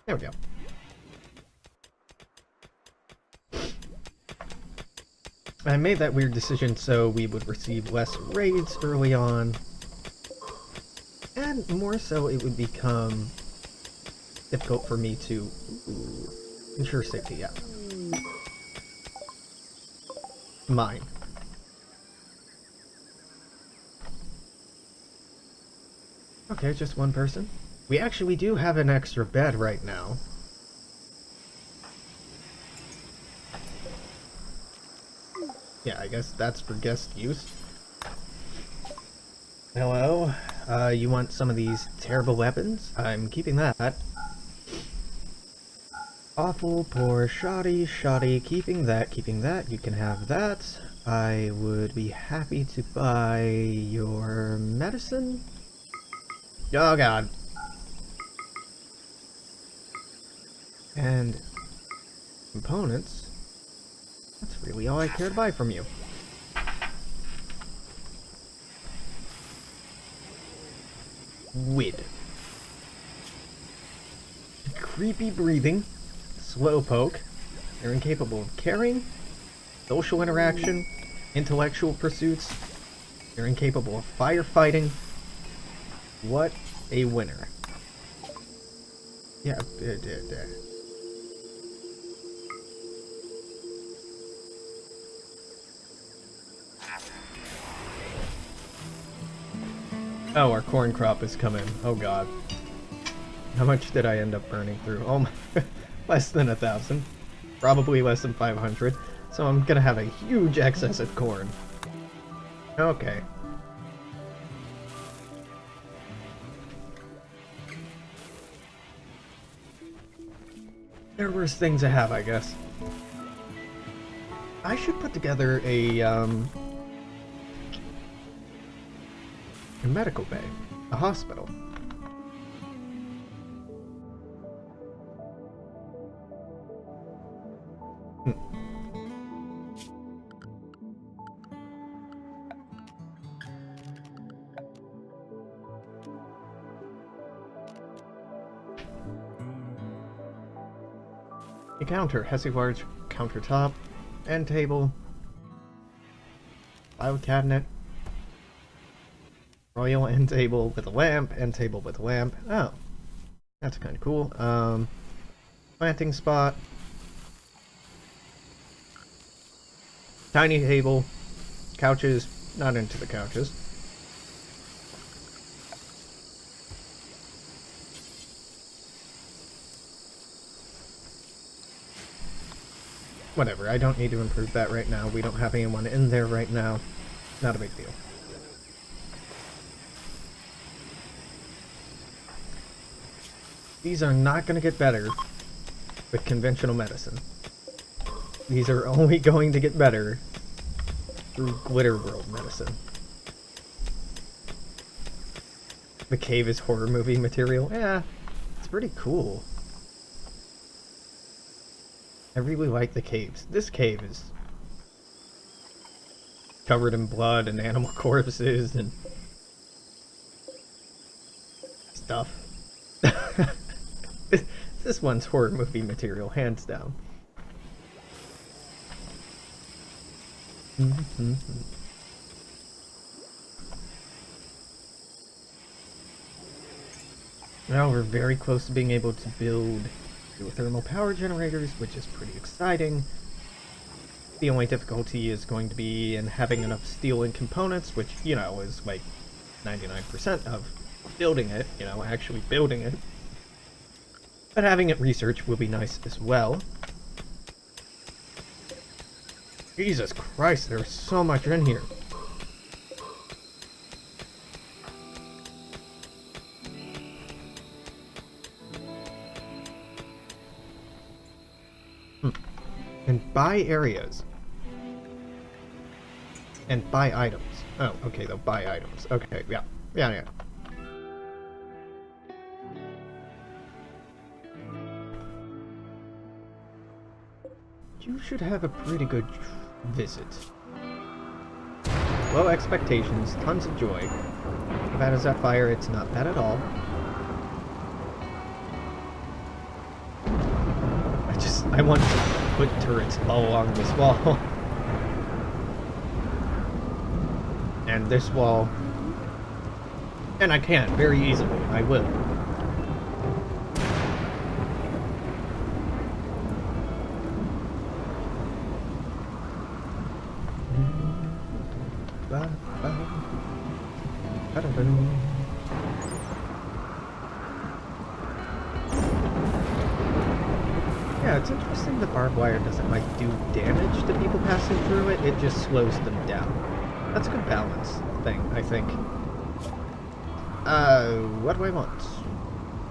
There we go. I made that weird decision so we would receive less raids early on, and more so it would become difficult for me to ensure safety, yeah. Mine. Okay, just one person. We do have an extra bed right now. Yeah, I guess that's for guest use. Hello? You want some of these terrible weapons? I'm keeping that. Awful, poor, shoddy, keeping that, you can have that. I would be happy to buy your medicine. Oh god. And components. That's really all I care to buy from you. Wid. Creepy breathing. Slowpoke. They're incapable of caring. Social interaction. Intellectual pursuits. They're incapable of firefighting. What a winner. Yeah. Oh, our corn crop is coming. Oh god. How much did I end up burning through? Oh my, less than 1,000. Probably less than 500. So I'm gonna have a huge excess of corn. Okay. There are worse things to have, I guess. I should put together a medical bay. A hospital. A counter has a large countertop, end table, file cabinet, royal end table with a lamp, end table with a lamp. Oh, that's kind of cool. Planting spot, tiny table, couches. Not into the couches. Whatever, I don't need to improve that right now. We don't have anyone in there right now. Not a big deal. These are not going to get better with conventional medicine. These are only going to get better through Glitter World medicine. The cave is horror movie material. Yeah, it's pretty cool. I really like the caves. This cave is covered in blood and animal corpses and stuff. This one's horror movie material, hands down. Now we're very close to being able to build geothermal power generators, which is pretty exciting. The only difficulty is going to be in having enough steel and components, which, you know, is like 99% of building it, you know, actually building it. But having it researched will be nice as well. Jesus Christ, there's so much in here. And buy areas. And buy items. Oh, okay, they'll buy items. Okay, yeah. Yeah. You should have a pretty good visit. Low expectations, tons of joy. How bad is that fire? It's not bad at all. I want to put turrets all along this wall. And this wall. And I can, very easily. I will. Yeah, it's interesting the barbed wire doesn't like do damage to people passing through it, it just slows them down. That's a good balance thing, I think. What do I want?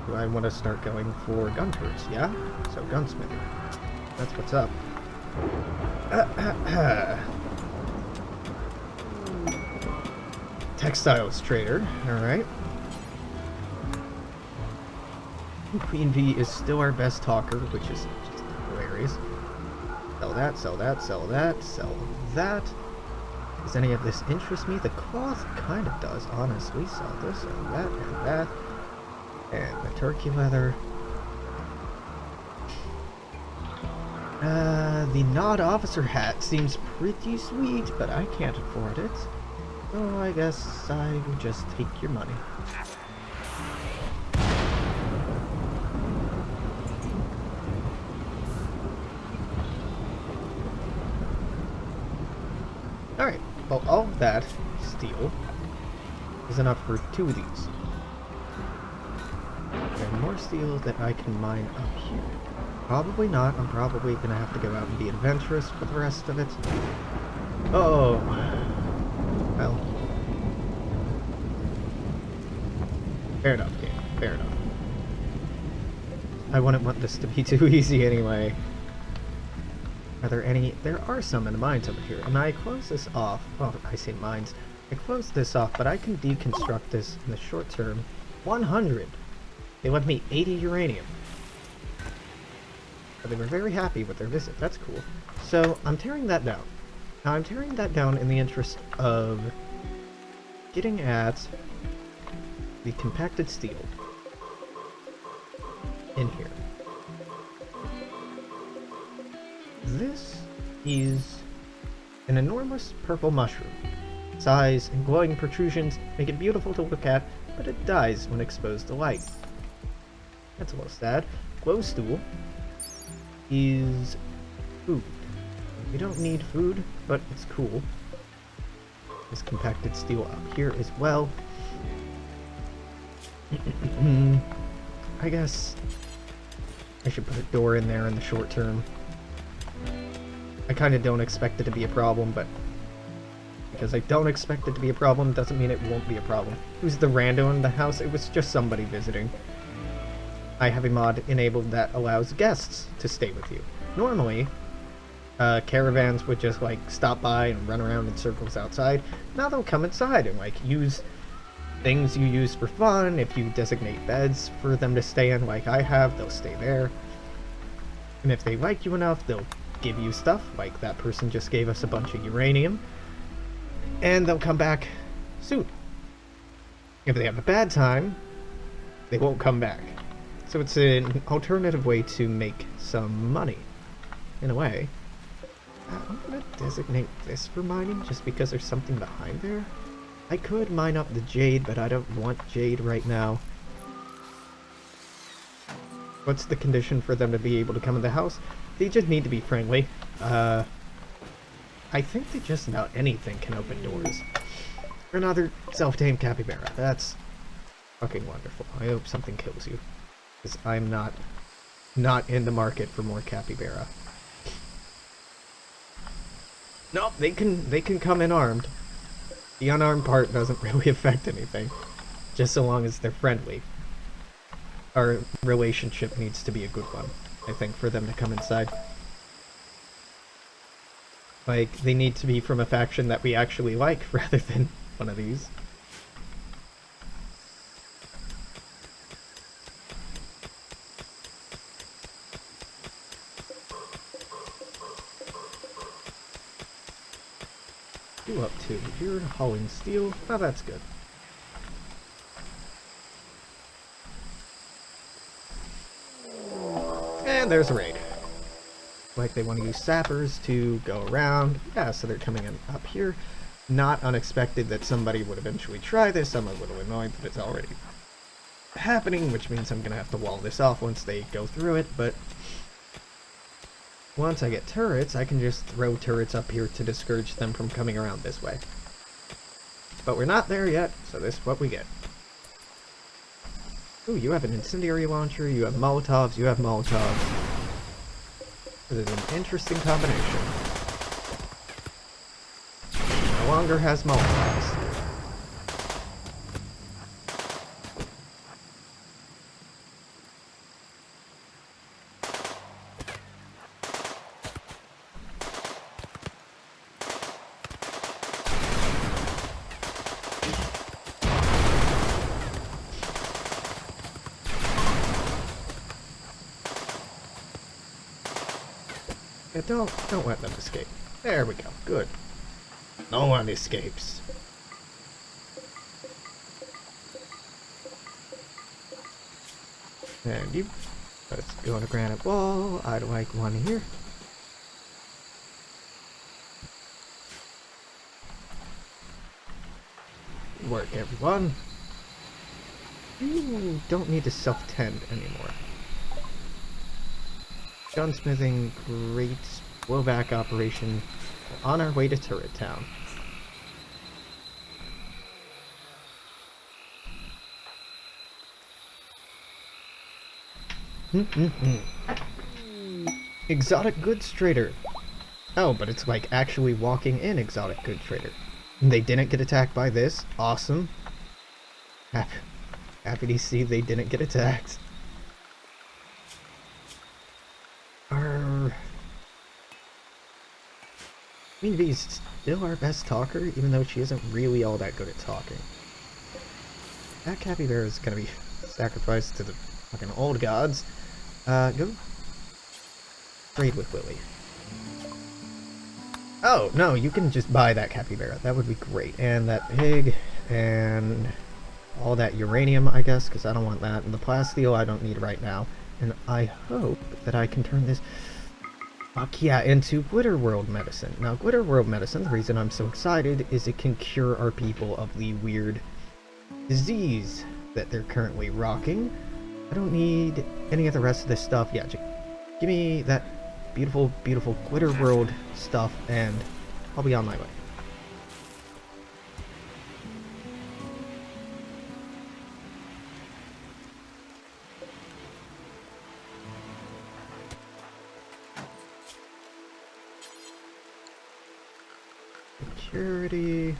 Do I want to start going for gun turrets? Yeah? So gunsmithing. That's what's up. Textiles trader, alright. Queen V is still our best talker, which is just hilarious. Sell that, sell that, sell that, sell that. Does any of this interest me? The cloth kind of does, honestly. Sell this, sell that, and that. And the turkey leather. The Nod Officer hat seems pretty sweet, but I can't afford it. So I guess I will just take your money. Alright, well, all that steel is enough for 2 of these. There are more steel that I can mine up here. Probably not. I'm probably gonna have to go out and be adventurous for the rest of it. Oh, well. Fair enough, game. Fair enough. I wouldn't want this to be too easy anyway. Are there any? There are some in the mines over here, and I close this off. Oh, I say mines. I close this off, but I can deconstruct this in the short term. 100! They left me 80 uranium. But they were very happy with their visit. That's cool. So, I'm tearing that down. Now, I'm tearing that down in the interest of getting at the compacted steel in here. This is an enormous purple mushroom. Size and glowing protrusions make it beautiful to look at, but it dies when exposed to light. That's a little sad. Glowstool is food. We don't need food, but it's cool. This compacted steel up here as well. I guess I should put a door in there in the short term. I kind of don't expect it to be a problem, but because I don't expect it to be a problem doesn't mean it won't be a problem. Who's the rando in the house? It was just somebody visiting. I have a mod enabled that allows guests to stay with you. Normally, caravans would just like stop by and run around in circles outside. Now they'll come inside and like use things you use for fun. If you designate beds for them to stay in like I have, they'll stay there. And if they like you enough, they'll give you stuff, like that person just gave us a bunch of uranium. And they'll come back soon. If they have a bad time, they won't come back. So it's an alternative way to make some money, in a way. I'm gonna designate this for mining, just because there's something behind there. I could mine up the jade, but I don't want jade right now. What's the condition for them to be able to come in the house? They just need to be friendly. I think that just about anything can open doors. Another self-tamed capybara. That's fucking wonderful. I hope something kills you, because I'm not in the market for more capybara. Nope, they can come in armed. The unarmed part doesn't really affect anything, just so long as they're friendly. Our relationship needs to be a good one, I think, for them to come inside. Like, they need to be from a faction that we actually like, rather than one of these. You up to? You're hauling steel? Oh, that's good. And there's a raid. Like they want to use sappers to go around. Yeah, so they're coming in up here. Not unexpected that somebody would eventually try this. I'm a little annoyed that it's already happening, which means I'm going to have to wall this off once they go through it, but once I get turrets, I can just throw turrets up here to discourage them from coming around this way. But we're not there yet, so this is what we get. Ooh, you have an incendiary launcher, you have Molotovs, you have Molotovs. This is an interesting combination. No longer has Molotovs. Yeah, don't let them escape. There we go. Good. No one escapes. And you. Let's go on a granite wall. I'd like one here. Work, everyone. You don't need to self-tend anymore. Gunsmithing, great blowback operation. We're on our way to Turret Town. Exotic goods trader. Oh, but it's like actually walking in exotic goods trader. They didn't get attacked by this. Awesome. Happy to see they didn't get attacked. I mean, V's still our best talker, even though she isn't really all that good at talking. That capybara is gonna be sacrificed to the fucking old gods. Go trade with Lily. Oh, no, you can just buy that capybara. That would be great. And that pig, and all that uranium, I guess, because I don't want that. And the plasteel I don't need right now. And I hope that I can turn this, fuck yeah, into Glitter World medicine. Now, Glitter World medicine, the reason I'm so excited is it can cure our people of the weird disease that they're currently rocking. I don't need any of the rest of this stuff. Yeah, just give me that beautiful, beautiful Glitter World stuff, and I'll be on my way. Security.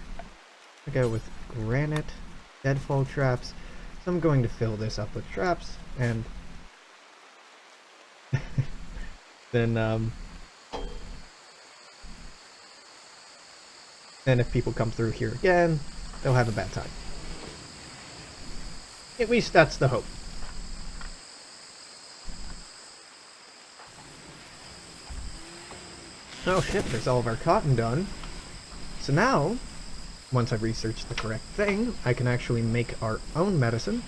I go with granite, deadfall traps. So I'm going to fill this up with traps, and then if people come through here again, they'll have a bad time. At least that's the hope. Oh shit, there's all of our cotton done. So now, once I've researched the correct thing, I can actually make our own medicine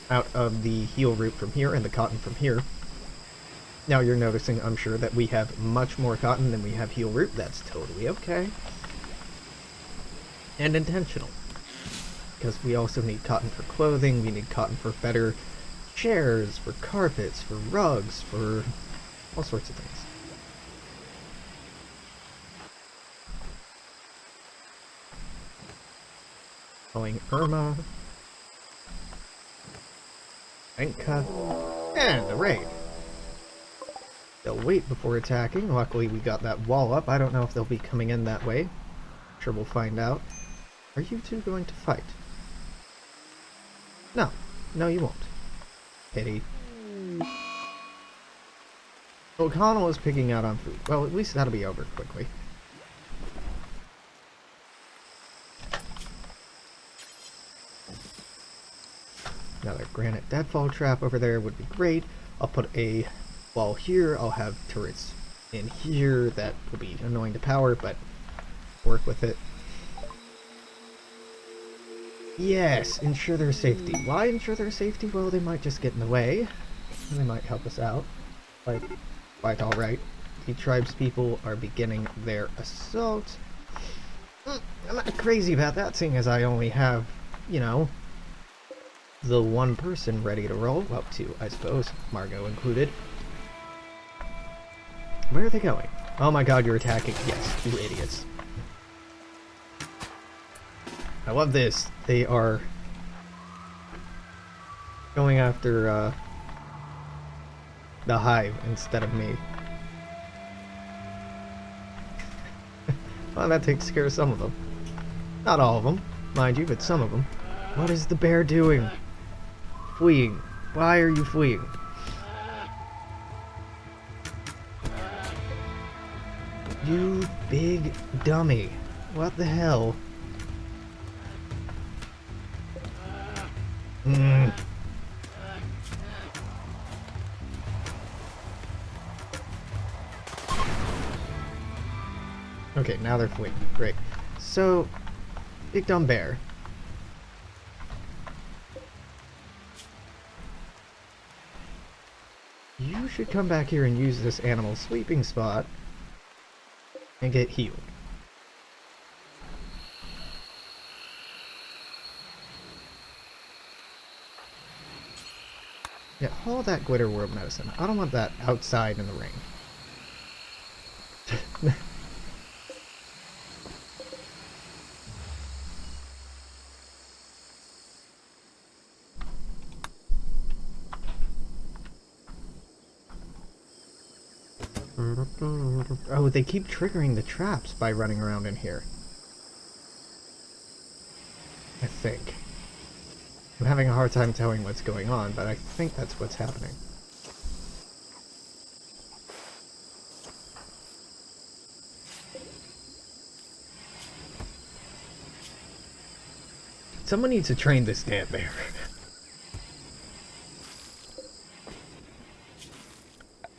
out of the heal root from here and the cotton from here. Now you're noticing, I'm sure, that we have much more cotton than we have heal root. That's totally okay. And intentional. Because we also need cotton for clothing, we need cotton for better chairs, for carpets, for rugs, for all sorts of things. Calling Irma, Enka, and the raid. They'll wait before attacking. Luckily we got that wall up. I don't know if they'll be coming in that way. I'm sure we'll find out. Are you two going to fight? No. No, you won't. Pity. O'Connell is picking out on food. Well, at least that'll be over quickly. Another granite deadfall trap over there would be great. I'll put a wall here. I'll have turrets in here. That will be annoying to power, but work with it. Yes, ensure their safety. Why ensure their safety? Well, they might just get in the way. They might help us out. Like, quite alright. The tribe's people are beginning their assault. I'm not crazy about that, seeing as I only have, you know, the one person ready to roll. Well, two, I suppose, Margot included. Where are they going? Oh my god, you're attacking. Yes, you idiots. I love this. They are going after the hive instead of me. Well, that takes care of some of them. Not all of them, mind you, but some of them. What is the bear doing? Fleeing. Why are you fleeing? You big dummy. What the hell? Okay, now they're fleeing. Great. So, big dumb bear. You should come back here and use this animal's sleeping spot and get healed. Yeah, haul that Glitter World medicine. I don't want that outside in the rain. Oh, they keep triggering the traps by running around in here. I think. I'm having a hard time telling what's going on, but I think that's what's happening. Someone needs to train this damn bear.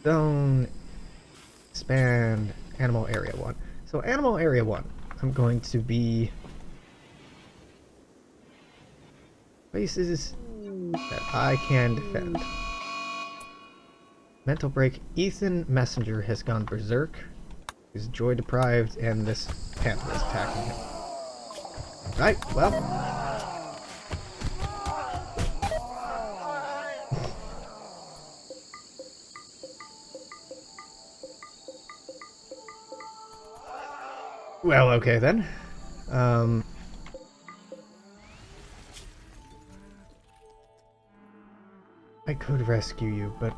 Zone. Expand. Animal Area 1. So Animal Area 1, I'm going to be... places that I can defend. Mental break. Ethan Messenger has gone berserk. He's joy deprived, and this panther is attacking him. Right, well... Well, okay then. I could rescue you, but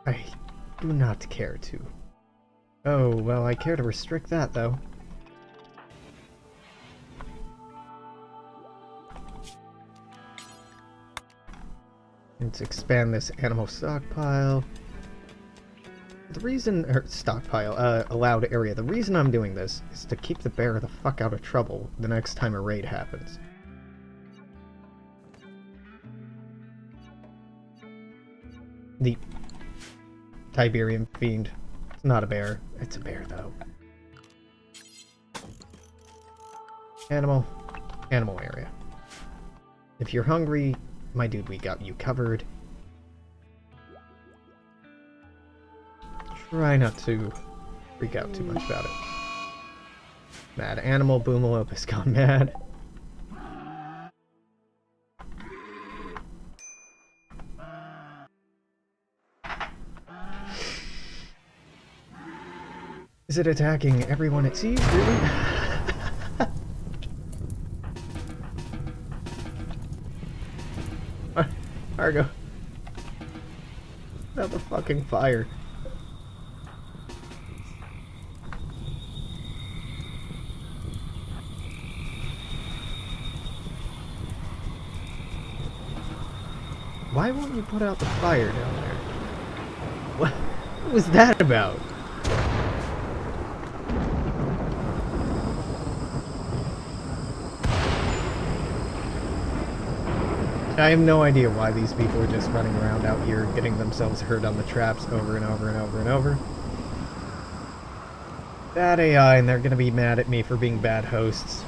I do not care to. Oh, well, I care to restrict that, though. And to expand this animal stockpile. The reason, allowed area, the reason I'm doing this is to keep the bear the fuck out of trouble the next time a raid happens. The Tiberium Fiend. It's not a bear. It's a bear, though. Animal area. If you're hungry, my dude, we got you covered. Try not to freak out too much about it. Mad animal, Boomalope has gone mad. Is it attacking everyone it sees, really? Argo. Not the fucking fire. Why won't you put out the fire down there? What was that about? I have no idea why these people are just running around out here getting themselves hurt on the traps over and over and over and over. Bad AI, and they're gonna be mad at me for being bad hosts.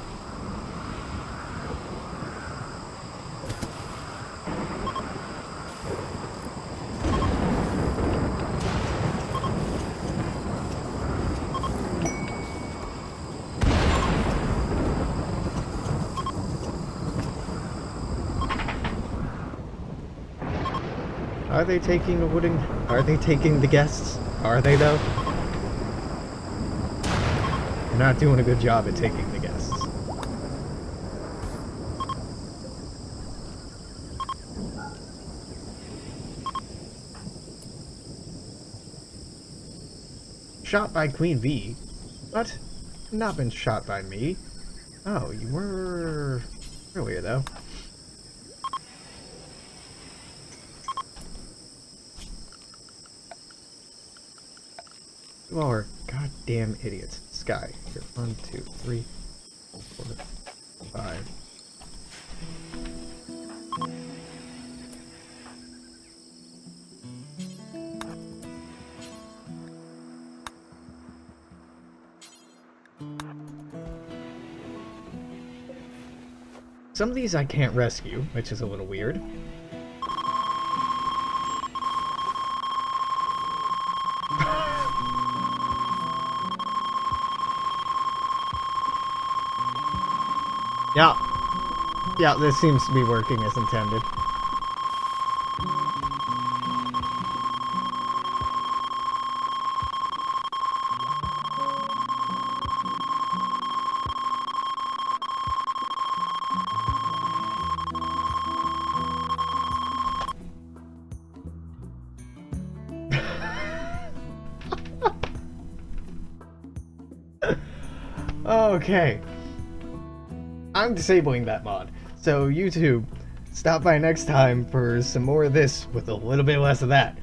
Are they taking a wooden... Are they taking the guests? Are they, though? They're not doing a good job at taking the guests. Shot by Queen Bee? What? Not been shot by me. Oh, you were... earlier, though. You all are goddamn idiots. Sky. Here. 1, 2, 3, 4, 5. Some of these I can't rescue, which is a little weird. Yeah, this seems to be working as intended. Okay. I'm disabling that mod. So YouTube, stop by next time for some more of this with a little bit less of that.